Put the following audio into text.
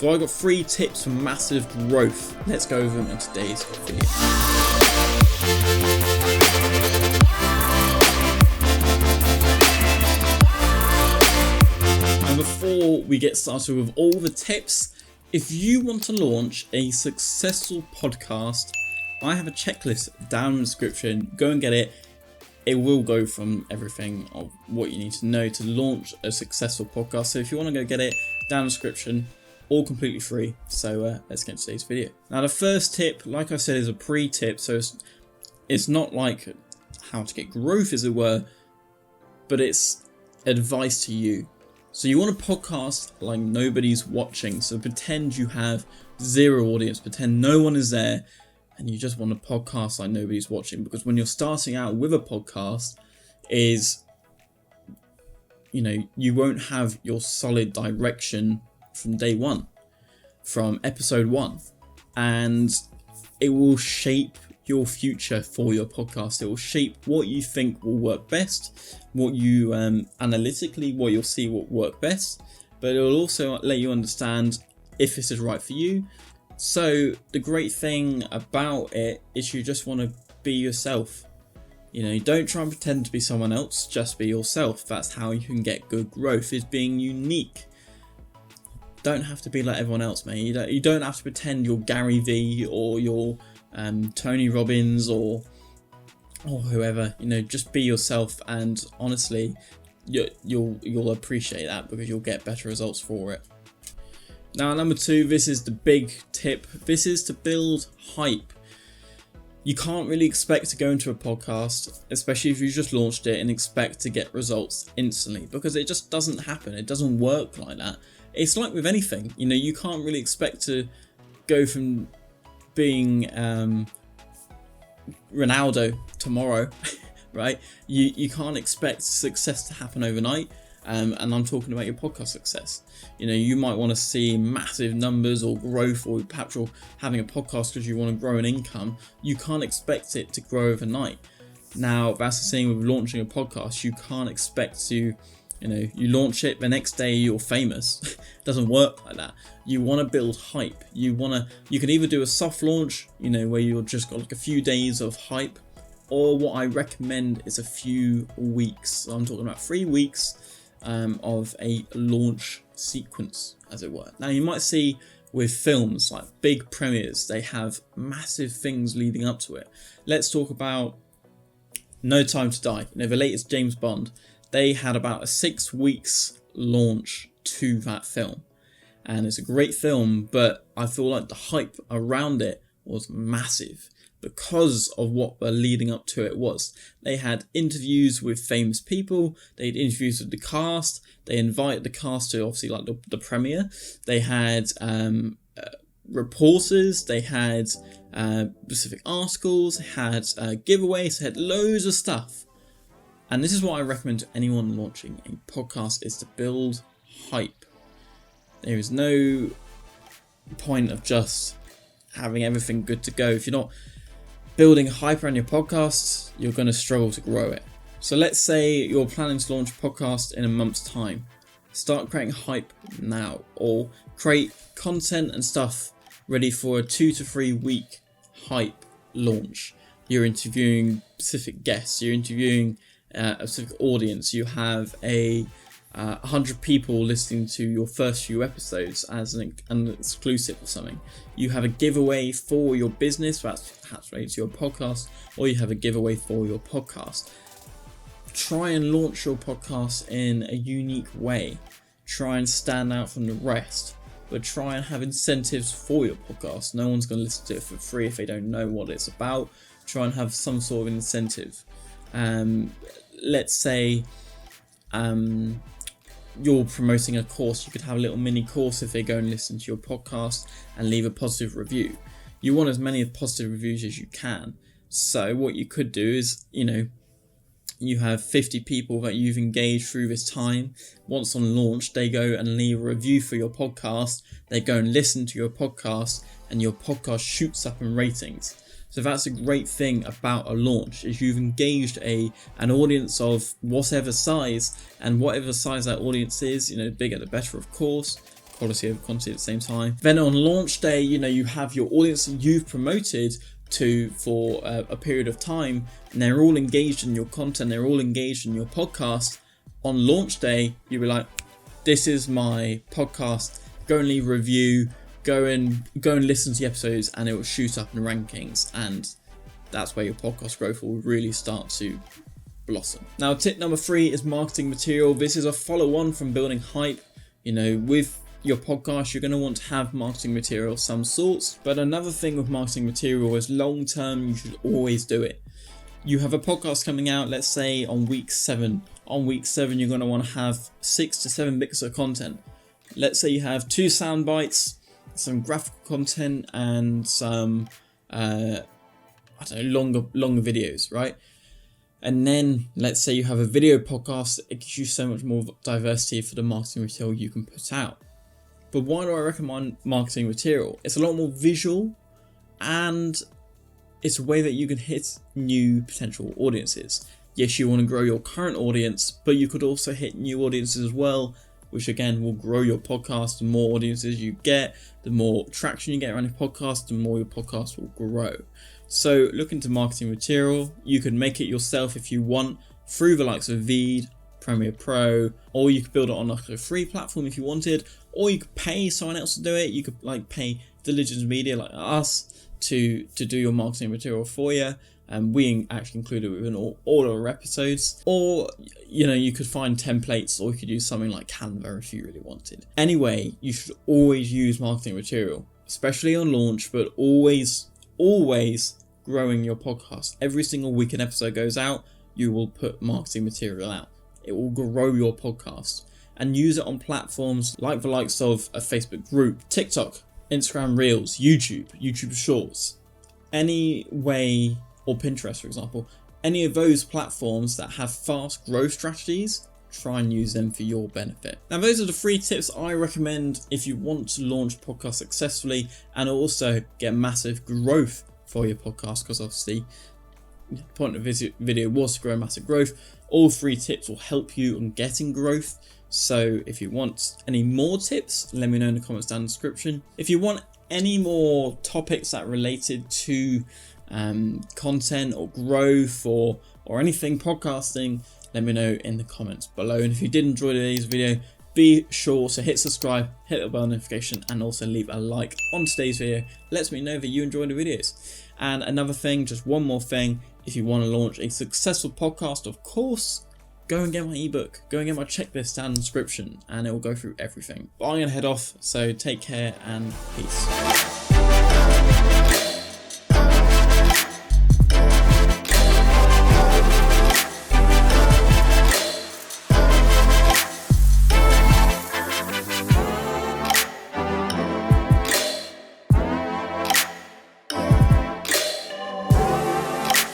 So I've got 3 tips for massive growth. Let's go over them in today's video. And before we get started with all the tips, if you want to launch a successful podcast, I have a checklist down in the description. Go and get it. It will go from everything of what you need to know to launch a successful podcast. So if you want to go get it, down in the description, all completely free. So let's get into today's video. Now the first tip, like I said, is a pre-tip. So it's not like how to get growth, as it were, but it's advice to you. So you want a podcast like nobody's watching. So pretend you have 0 audience, pretend no one is there, and you just want a podcast like nobody's watching. Because when you're starting out with a podcast, you won't have your solid direction from day one, from episode 1, and it will shape your future for your podcast. It will shape what you think will work best, what you analytically, what you'll see will work best, but it will also let you understand if this is right for you. So the great thing about it is you just want to be yourself. Don't try and pretend to be someone else, just be yourself. That's how you can get good growth, is being unique. Don't have to be like everyone else, mate. You don't have to pretend you're Gary Vee or you're Tony Robbins or whoever. Just be yourself, and honestly, you'll appreciate that because you'll get better results for it. Now, number 2, this is the big tip. This is to build hype. You can't really expect to go into a podcast, especially if you just launched it, and expect to get results instantly, because it just doesn't happen. It doesn't work like that. It's like with anything, you can't really expect to go from being Ronaldo tomorrow, right? You can't expect success to happen overnight. And I'm talking about your podcast success. You might want to see massive numbers or growth, or perhaps you're having a podcast because you want to grow an income. You can't expect it to grow overnight. Now, that's the same with launching a podcast. You can't expect to, you launch it, the next day you're famous. It doesn't work like that. You want to build hype. You can either do a soft launch, where you've just got like a few days of hype, or what I recommend is a few weeks. So I'm talking about 3 weeks of a launch sequence, as it were. Now, you might see with films like big premieres, they have massive things leading up to it. Let's talk about No Time to Die. The latest James Bond. They had about a 6 weeks launch to that film, and it's a great film, but I feel like the hype around it was massive because of what the leading up to it was. They had interviews with famous people, they had interviews with the cast, they invited the cast to obviously like the premiere, they had reporters, they had specific articles, they had giveaways, they had loads of stuff. And this is what I recommend to anyone launching a podcast, is to build hype. There is no point of just having everything good to go. If you're not building hype around your podcast, you're going to struggle to grow it. So let's say you're planning to launch a podcast in a month's time. Start creating hype now, or create content and stuff ready for a 2 to 3 week hype launch. You're interviewing specific guests, you're interviewing a specific audience, you have 100 people listening to your first few episodes as an exclusive or something. You have a giveaway for your business, that's perhaps related to your podcast, or you have a giveaway for your podcast. Try and launch your podcast in a unique way. Try and stand out from the rest, but try and have incentives for your podcast. No one's going to listen to it for free if they don't know what it's about. Try and have some sort of incentive. Let's say you're promoting a course. You could have a little mini course if they go and listen to your podcast and leave a positive review. You want as many positive reviews as you can. So what you could do is, you have 50 people that you've engaged through this time. Once on launch, they go and leave a review for your podcast. They go and listen to your podcast, and your podcast shoots up in ratings. So that's a great thing about a launch, is you've engaged an audience of whatever size, and whatever size that audience is, the bigger the better, of course. quality of content at the same time. Then on launch day, you have your audience that you've promoted to for a period of time, and they're all engaged in your content, they're all engaged in your podcast. On launch day, you'll be like, this is my podcast, go and leave a review, go and listen to the episodes, and it will shoot up in the rankings, and that's where your podcast growth will really start to blossom. Now, tip number 3 is marketing material. This is a follow-on from building hype. With your podcast, you're going to want to have marketing material of some sorts, but another thing with marketing material is long term, you should always do it. You have a podcast coming out, let's say on week 7. On week 7, you're going to want to have 6 to 7 bits of content. Let's say you have 2 sound bites, some graphical content, and some longer videos, right? And then let's say you have a video podcast. It gives you so much more diversity for the marketing material you can put out. But why do I recommend marketing material? It's a lot more visual, and it's a way that you can hit new potential audiences. Yes, you want to grow your current audience, but you could also hit new audiences as well, which again will grow your podcast. The more audiences you get, the more traction you get around your podcast, the more your podcast will grow. So look into marketing material. You could make it yourself if you want through the likes of Veed, Premiere Pro, or you could build it on like a free platform if you wanted, or you could pay someone else to do it. You could pay Diligence Media like us to do your marketing material for you. And we actually include it within all our episodes. Or, you could find templates, or you could use something like Canva if you really wanted. Anyway, you should always use marketing material, especially on launch, but always growing your podcast. Every single week an episode goes out, you will put marketing material out. It will grow your podcast, and use it on platforms like the likes of a Facebook group, TikTok, Instagram Reels, YouTube Shorts, any way, or Pinterest, for example. Any of those platforms that have fast growth strategies, try and use them for your benefit. Now, those are the 3 tips I recommend if you want to launch a podcast successfully and also get massive growth for your podcast, because obviously the point of this video was to grow massive growth. All 3 tips will help you on getting growth. So if you want any more tips, let me know in the comments down in the description. If you want any more topics that are related to content or growth or anything podcasting, let me know in the comments below. And if you did enjoy today's video, be sure to hit subscribe, hit the bell notification, and also leave a like on today's video. Lets me know that you enjoy the videos. And another thing, just one more thing, if you want to launch a successful podcast, of course, go and get my ebook, go and get my checklist down in the description, and it will go through everything. But I'm going to head off, so take care and peace.